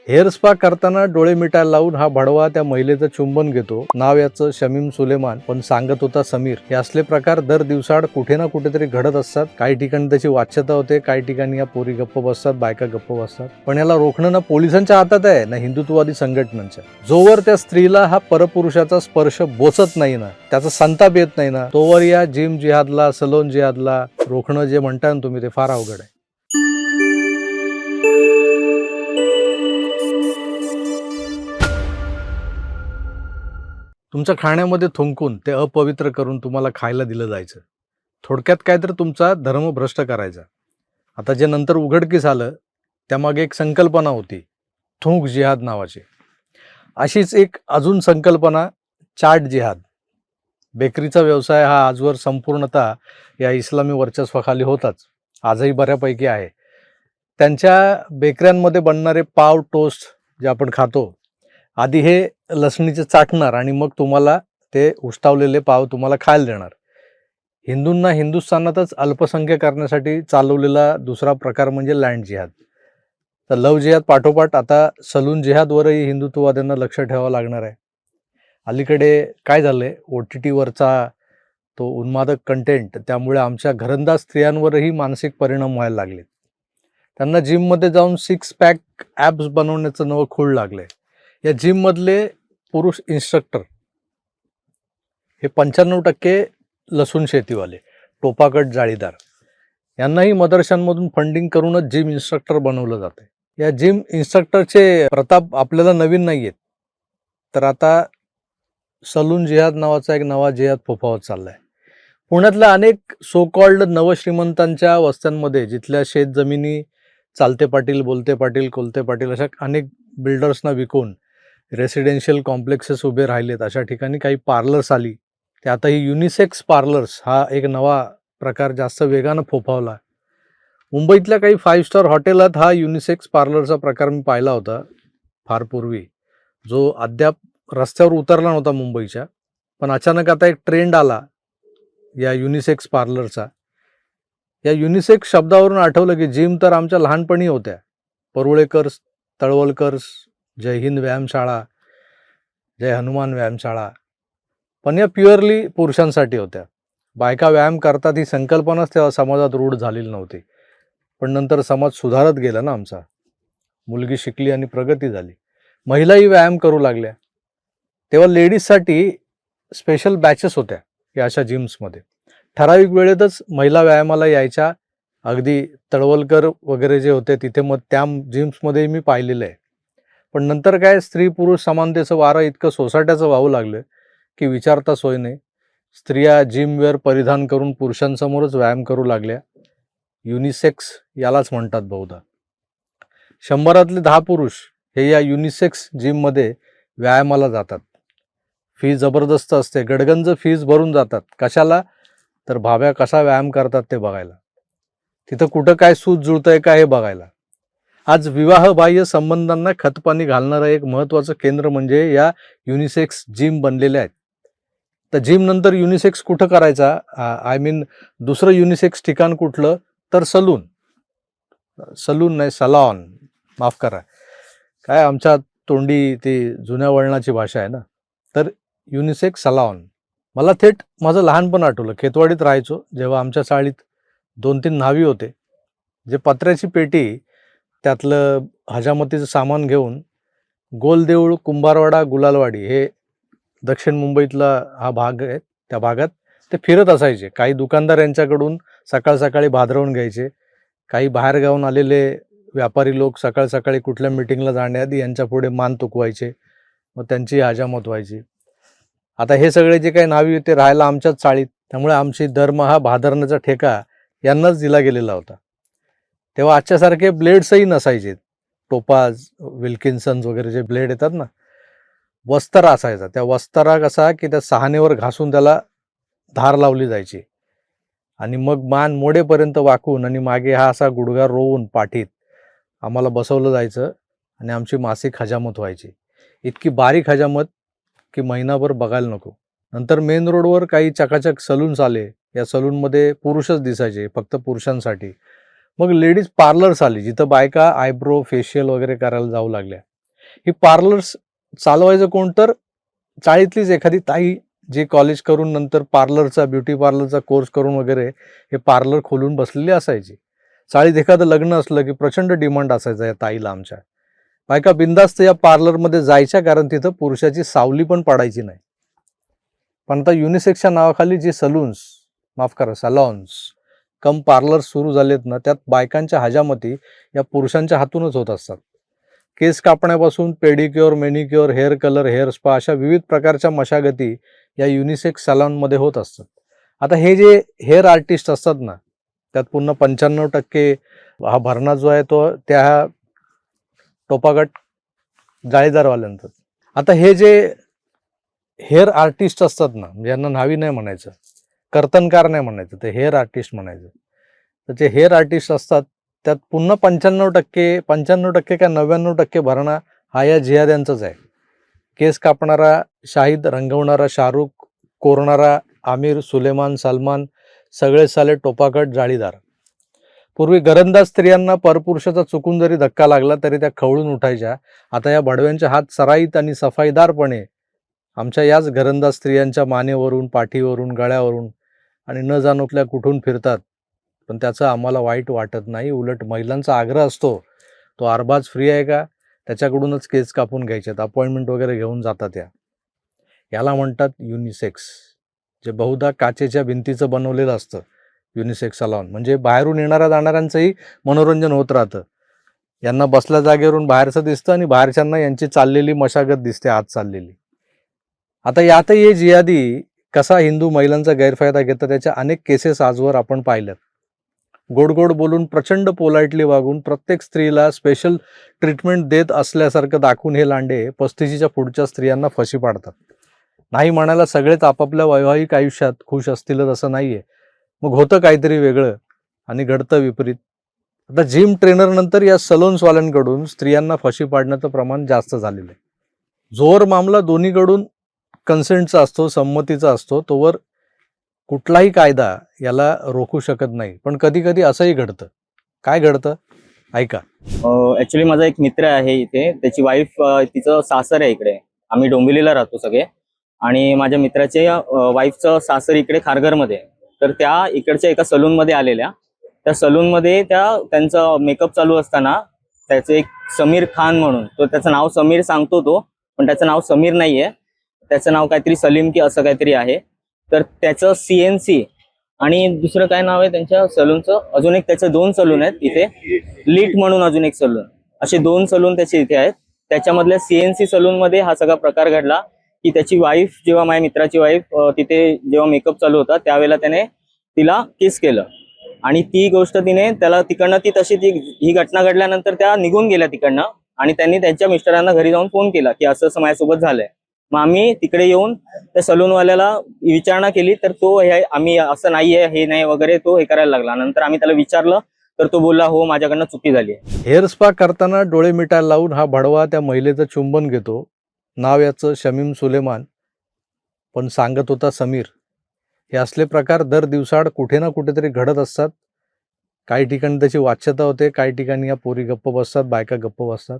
Hair spa करताना डोळे मिटायला लावून हा भडवा त्या महिलेचं चुंबन घेतो. नाव याचं शमीम सुलेमान, पण सांगत होता समीर. हे असले प्रकार दर दिवसाआड कुठे ना कुठेतरी घडत असतात. काही ठिकाणी त्याची वाच्यता होते, काही ठिकाणी या पोरी गप्प बसतात, बायका गप्प बसतात. पण याला रोखणं ना पोलिसांच्या हातात आहे ना हिंदुत्ववादी संघटनांच्या. जोवर त्या स्त्रीला हा परपुरुषाचा स्पर्श बोचत नाही ना, त्याचा संताप येत नाही ना, तोवर या जिम जिहादला, सलोन जिहादला रोखणं जे म्हणताय ना तुम्ही, ते फार अवघड आहे. तुमच्या खाण्यामध्ये थुंकून ते अपवित्र करून तुम्हाला खायला दिलं जायचं. थोडक्यात काय तर तुमचा धर्म भ्रष्ट करायचा. आता जे नंतर उघडकीस आलं त्यामागे एक संकल्पना होती, थूक जिहाद नावाची. अशीच एक अजून संकल्पना, चाट जिहाद. बेकरीचा व्यवसाय हा आजवर संपूर्णतः या इस्लामी वर्चस्वाखाली होताच, आजही बऱ्यापैकी आहे. त्यांच्या बेकऱ्यांमध्ये बनणारे पाव, टोस्ट जे आपण खातो, आधी हे लसणीचे चाटणार आणि मग तुम्हाला ते उष्टावलेले पाव तुम्हाला खायला देणार. हिंदूंना हिंदुस्थानातच अल्पसंख्य करण्यासाठी चालवलेला दुसरा प्रकार म्हणजे लँड जिहाद. तर लव जिहाद पाठोपाठ आता सलून जिहादवरही हिंदुत्ववाद्यांना लक्ष ठेवावं लागणार आहे. अलीकडे काय झालंय, OTTवरचा तो उन्मादक कंटेंट, त्यामुळे आमच्या घरंदाज स्त्रियांवरही मानसिक परिणाम व्हायला लागले. त्यांना जिममध्ये जाऊन 6 पॅक ॲब्स बनवण्याचं नवं खूळ लागलंय. या जिममधले पुरुष इन्स्ट्रक्टर हे 95% लसूण शेतीवाले, टोपाकट जाळीदार. यांनाही मदरशांमधून फंडिंग करूनच जिम इन्स्ट्रक्टर बनवलं जातं. या जिम इन्स्ट्रक्टरचे प्रताप आपल्याला नवीन नाही आहेत. तर आता सलून जिहाद नावाचा एक नवा जिहाद फोफावत चाललाय. पुण्यातल्या अनेक सो कॉल्ड नवश्रीमंतांच्या वस्त्यांमध्ये, जिथल्या शेतजमिनी चालते पाटील, बोलते पाटील, कोलते पाटील अशा अनेक बिल्डर्सना विकून रेसिडेन्शियल कॉम्प्लेक्सेस उभे राहिलेत, अशा ठिकाणी काही पार्लर्स आली. ते आता ही युनिसेक्स पार्लर्स हा एक नवा प्रकार जास्त वेगानं फोफावला. मुंबईतल्या काही 5 स्टार हॉटेलात हा युनिसेक्स पार्लरचा प्रकार मी पाहिला होता फार पूर्वी, जो अद्याप रस्त्यावर उतरला नव्हता मुंबईच्या. पण अचानक आता एक ट्रेंड आला या युनिसेक्स पार्लरचा. या युनिसेक्स शब्दावरून आठवलं की जिम तर आमच्या लहानपणी होत्या, परुळेकर्स, तळवलकर्स, जय हिंद व्यायामशाळा, जय हनुमान व्यायामशाळा. पण या प्युअरली पुरुषांसाठी होत्या. बायका व्यायाम करतात ही संकल्पनाच तेव्हा समाजात रूढ झालेली नव्हती. पण नंतर समाज सुधारत गेला ना आमचा. मुलगी शिकली आणि प्रगती झाली, महिलाही व्यायाम करू लागल्या. तेव्हा लेडीजसाठी स्पेशल बॅचेस होत्या या अशा जिम्समध्ये. ठराविक वेळेतच महिला व्यायामाला यायच्या. अगदी तळवलकर वगैरे जे होते तिथे मग त्या जिम्समध्ये मी पाहिलेलं आहे. पण नंतर काय, स्त्री पुरुष समानतेचं वारं इतकं सोसाट्याचं वाहू लागलं की विचारता सोय नाही. स्त्रिया जिमवेअर परिधान करून पुरुषांसमोरच व्यायाम करू लागल्या. युनिसेक्स यालाच म्हणतात बहुधा. 100तले 10 पुरुष हे या युनिसेक्स जिममध्ये व्यायामाला जातात. फी जबरदस्त असते, गडगंज फीज भरून जातात. कशाला? तर भाव्या कसा व्यायाम करतात ते बघायला, तिथं कुठं काय सूज जुळतंय का हे बघायला. आज विवाहबाह्य संबंधांना खतपाणी घालणारं एक महत्त्वाचं केंद्र म्हणजे या युनिसेक्स जिम बनलेल्या आहेत. तर जिम नंतर युनिसेक्स कुठं करायचा, आय मीन दुसरं युनिसेक्स ठिकाण कुठलं, तर सलून. सलून नाही, सलॉन, माफ करा, काय आमच्या तोंडी ती जुन्या वळणाची भाषा आहे ना. तर युनिसेक्स सलॉन. मला थेट माझं लहानपण आठवलं. खेतवाडीत राहायचो जेव्हा आमच्या चाळीत 2-3 न्हावी होते, जे पत्र्याची पेटी, त्यातलं हजामतीचं सामान घेऊन गोलदेऊळ, कुंभारवाडा, गुलालवाडी हे दक्षिण मुंबईतला हा भाग आहे, त्या भागात ते फिरत असायचे. काही दुकानदार यांच्याकडून सकाळ सकाळी भादरवून घ्यायचे. काही बाहेरगावून आलेले व्यापारी लोक सकाळ सकाळी कुठल्या मिटिंगला जाण्याआधी यांच्या पुढे मान तुकवायचे, मग त्यांची हजामत व्हायची. आता हे सगळे जे काही नावी होते राहायला आमच्याच चाळीत, त्यामुळे आमची दरमहा भादरण्याचा ठेका यांनाच दिला गेलेला होता. तेव्हा आजच्यासारखे ब्लेड्सही नसायचे. टोपाज, विल्किन्सन्स वगैरे जे ब्लेड येतात ना, वस्तारा असायचा. त्या वस्तारा कसा की त्या सहानेवर घासून त्याला धार लावली जायची आणि मग मान मोडेपर्यंत वाकून आणि मागे हा असा गुडघा रोवून पाठीत आम्हाला बसवलं जायचं आणि आमची मासिक हजामत व्हायची. इतकी बारीक हजामत की महिनाभर बघायला नको. नंतर मेन रोडवर काही चकाचक सलून्स आले. या सलूनमध्ये पुरुषच दिसायचे, फक्त पुरुषांसाठी. मग लेडीज पार्लर्स आली, जिथं बायका आयब्रो, फेशियल वगैरे करायला जाऊ लागल्या. ही पार्लर्स चालवायचं कोण तर चाळीतलीच एखादी ताई जी कॉलेज करून नंतर पार्लरचा ब्युटी पार्लरचा कोर्स करून वगैरे हे पार्लर खोलून बसलेली असायची. चाळीत एखादं लग्न असलं की प्रचंड डिमांड असायचा या ताईला आमच्या. बायका बिंदास्त या पार्लरमध्ये जायच्या, कारण तिथं पुरुषाची सावली पण पडायची नाही. पण आता युनिसेक्सच्या नावाखाली जी सलून्स, माफ करा सलॉन्स कम पार्लर सुरू झालेत ना, त्यात बायकांच्या हजामती या पुरुषांच्या हातूनच होत असतात. केस कापण्यापासून pedicure, manicure, hair colour, hair spa अशा विविध प्रकारच्या मशागती या युनिसेक्स सलॉनमध्ये होत असतात. आता हे जे हेअर आर्टिस्ट असतात ना, त्यात पुन्हा 95% हा भरणा जो आहे तो त्या टोपागट जाळीदारवाल्यांचाच. आता हे जे हेअर आर्टिस्ट असतात ना, ज्यांना न्हावी नाही म्हणायचं, कर्तनकार नाही म्हणायचं, ते हेअर आर्टिस्ट म्हणायचं. तर जे हेअर आर्टिस्ट असतात त्यात पुन्हा 95% का 99% भरणा हा या जिहाद्यांचाच आहे. केस कापणारा शाहिद, रंगवणारा शाहरुख, कोरणारा आमिर, सुलेमान, सलमान सगळे साले टोपाकट जाळीदार. पूर्वी घरंदाज स्त्रियांना परपुरुषाचा चुकून जरी धक्का लागला तरी त्या खवळून उठायच्या. आता या भडव्यांच्या हात सराईत आणि सफाईदारपणे आमच्या याच घरंदाज स्त्रियांच्या मानेवरून, पाठीवरून, गळ्यावरून आणि न जाणोतल्या कुठून फिरतात. पण त्याचं आम्हाला वाईट वाटत नाही. उलट महिलांचा आग्रह असतो, तो अरबाज फ्री आहे का, त्याच्याकडूनच केस कापून घ्यायच्यात, अपॉइंटमेंट वगैरे घेऊन जातात. याला म्हणतात युनिसेक्स, जे बहुधा काचेच्या भिंतीचं बनवलेलं असतं. युनिसेक्स सलॉन म्हणजे बाहेरून येणाऱ्या जाणाऱ्यांचंही मनोरंजन होत राहतं. यांना बसल्या जागेवरून बाहेरचं दिसतं आणि बाहेरच्यांना यांची चाललेली मशागत दिसते आत चाललेली. आता यातही हे जिहादी कसा हिंदू महिलांचा गैरफायदा घेतात त्याच्या अनेक केसेस आजवर आपण पाहिल्यात. गोड गोड बोलून, प्रचंड पोलाइटली वागून, प्रत्येक स्त्रीला स्पेशल ट्रीटमेंट देत असल्यासारखं दाखवून हे लांडे 35च्या पुढच्या स्त्रियांना फशी पाडतात. नाही म्हणायला सगळेच आपापल्या वैवाहिक आयुष्यात खुश असतीलच असं नाहीये. मग होतं काहीतरी वेगळं आणि घडतं विपरीत. आता जिम ट्रेनर नंतर या सलोन्सवाल्यांकडून स्त्रियांना फशी पाडण्याचं प्रमाण जास्त झालेलं आहे. जोर मामला दोन्हीकडून कन्सेंटचा असतो, संमतीचा असतो, तोवर कुठलाही कायदा याला रोखू शकत नाही. पण कधी कधी असंही घडतं. काय घडतं ऐका. ऍक्च्युली माझा एक मित्र आहे इथे, त्याची वाईफ, तिचं सासर आहे इकडे. आम्ही डोंबिवलीला राहतो सगळे, आणि माझ्या मित्राच्या वाईफचं सासर इकडे खारघरमध्ये. तर त्या इकडच्या एका सलून मध्ये आलेल्या. त्या सलून मध्ये त्यांचा मेकअप चालू असताना त्याचं एक समीर खान म्हणून, तो त्याचं नाव समीर सांगतो तो, पण त्याचं नाव समीर नाहीये, त्याचं नाव काहीतरी सलीम की असं काहीतरी आहे. तर त्याचं CNC आणि दुसरं काय नाव आहे त्यांच्या सलूनचं, अजून एक त्याचे 2 सलून आहेत इथे, लीट म्हणून अजून एक सलून, असे 2 सलून त्याचे इथे आहेत. त्याच्यामधल्या CNC सलून मध्ये हा सगळा प्रकार घडला की त्याची वाईफ, जेव्हा माझ्या मित्राची वाईफ तिथे जेव्हा मेकअप चालू होता त्यावेळेला त्याने तिला किस केलं, आणि ती गोष्ट तिने त्याला तिकडनं, ही घटना घडल्यानंतर त्या निघून गेल्या तिकडनं, आणि त्यांनी त्यांच्या मिस्टरांना घरी जाऊन फोन केला की असं असं माझ्यासोबत झालंय. मग आम्ही तिकडे येऊन त्या सलूनवाल्याला विचारणा केली, तर तो आम्ही असं नाहीये, हे नाही वगैरे तो हे करायला लागला. नंतर आम्ही त्याला विचारलं तर तो बोलला, हो माझ्याकडनं चुकी झाली आहे. हेअर स्पा करताना डोळे मिटायला लावून हा भडवा त्या महिलेचं चुंबन घेतो. नाव याचं शमीम सुलेमान, पण सांगत होता समीर. हे असले प्रकार दर दिवसाआड कुठे ना कुठेतरी घडत असतात. काही ठिकाणी त्याची वाच्यता होते, काही ठिकाणी या पोरी गप्प बसतात, बायका गप्प बसतात.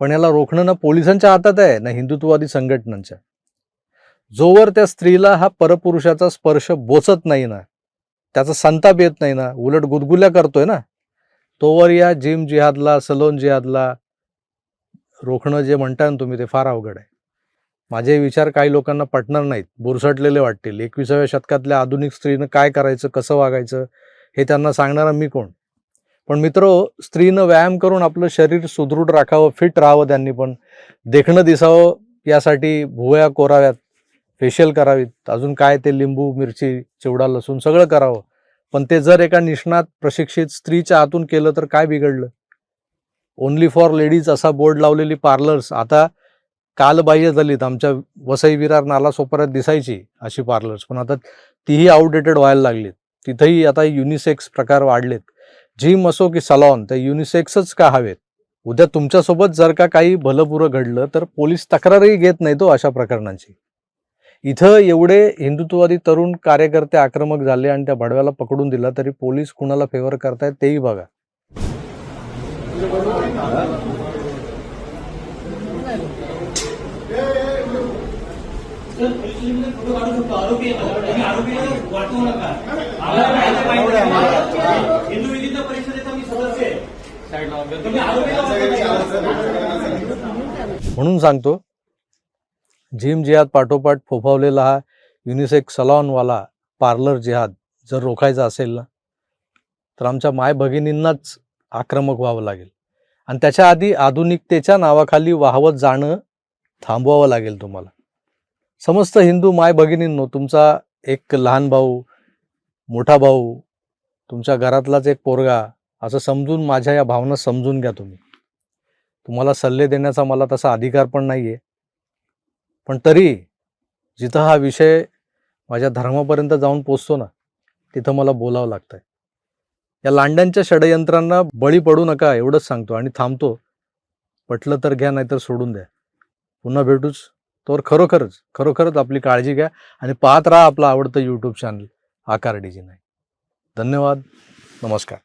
पण याला रोखणं ना पोलिसांच्या हातात आहे ना हिंदुत्ववादी संघटनांच्या. जोवर त्या स्त्रीला हा परपुरुषाचा स्पर्श बोचत नाही ना, त्याचा संताप येत नाही ना, उलट गुदगुल्या करतोय ना, तोवर या जिम जिहादला, सलोन जिहादला रोखणं जे म्हणताय ना तुम्ही, ते फार अवघड आहे. माझे विचार काही लोकांना पटणार नाहीत, बुरसटलेले वाटतील. 21व्या शतकातल्या आधुनिक स्त्रीनं काय करायचं, कसं वागायचं हे त्यांना सांगणारा मी कोण. पण मित्रो, स्त्रीनं व्यायाम करून आपलं शरीर सुदृढ राखावं, फिट राहावं, त्यांनी पण देखणं दिसावं, यासाठी भुवया कोराव्यात, फेशियल करावीत, अजून काय ते लिंबू, मिरची, चिवडा, लसूण सगळं करावं. पण ते जर एका निष्णात प्रशिक्षित स्त्रीच्या हातून केलं तर काय बिघडलं. ओनली फॉर लेडीज असा बोर्ड लावलेली पार्लर्स आता कालबाह्य झालीत. आमच्या वसई विरार नालासोपाऱ्यात दिसायची अशी पार्लर्स, पण आता तीही आउटडेटेड व्हायला लागलीत. तिथेही आता युनिसेक्स प्रकार वाढलेत. जिम असो की सलॉन, ते युनिसेक्सच का हवेत. उद्या तुमच्यासोबत जर का काही भलंपुरं घडलं तर पोलीस तक्रारही घेत नाही तो अशा प्रकरणांची. इथं एवढे हिंदुत्ववादी तरुण कार्यकर्ते आक्रमक झाले आणि त्या भडव्याला पकडून दिला, तरी पोलीस कुणाला फेवर करतायत तेही बघा. हिंदू विधिज्ञ परिषदेचा मी सदस्य आहे. तुम्ही म्हणून सांगतो, जिम जिहाद पाठोपाठ फोफावलेला हा युनिसेक्स सलॉनवाला पार्लर जिहाद जर रोखायचा असेल ना, तर आमच्या माय भगिनींनाच आक्रमक व्हावं लागेल आणि त्याच्या आधी आधुनिकतेच्या नावाखाली वाहवत जाणं थांबवावं लागेल तुम्हाला. समस्त हिंदू माय भगिनींनो, तुमचा एक लहान भाऊ, मोठा भाऊ, तुमच्या घरातलाच एक पोरगा असं समजून माझ्या या भावना समजून घ्या. तुम्हाला सल्ले देण्याचा मला तसा अधिकार पण नाही आहे, पण तरी जिथं हा विषय माझ्या धर्मापर्यंत जाऊन पोचतो ना, तिथं मला बोलावं लागतंय. या लांड्यांच्या षडयंत्रांना बळी पडू नका एवढंच सांगतो आणि थांबतो. पटलं तर घ्या, नाहीतर सोडून द्या. पुन्हा भेटूच. तर खरोखरच आपली काळजी घ्या आणि पाहत राहा आपलं आवडतं यूट्यूब चॅनल आकार डीजी 9. धन्यवाद. नमस्कार.